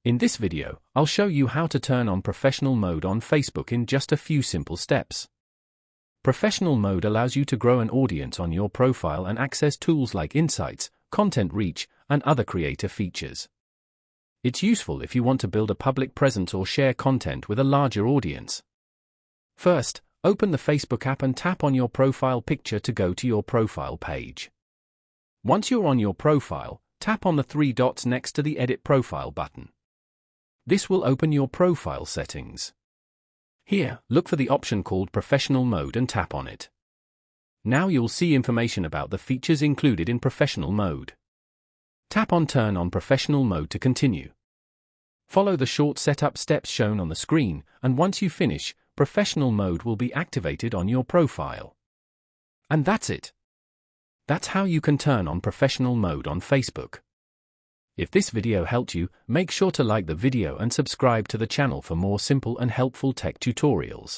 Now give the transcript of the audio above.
In this video, I'll show you how to turn on professional mode on Facebook in just a few simple steps. Professional mode allows you to grow an audience on your profile and access tools like insights, content reach, and other creator features. It's useful if you want to build a public presence or share content with a larger audience. First, open the Facebook app and tap on your profile picture to go to your profile page. Once you're on your profile, tap on the three dots next to the Edit Profile button. This will open your profile settings. Here, look for the option called Professional Mode and tap on it. Now you'll see information about the features included in Professional Mode. Tap on Turn on Professional Mode to continue. Follow the short setup steps shown on the screen, and once you finish, Professional Mode will be activated on your profile. And that's it. That's how you can turn on Professional Mode on Facebook. If this video helped you, make sure to like the video and subscribe to the channel for more simple and helpful tech tutorials.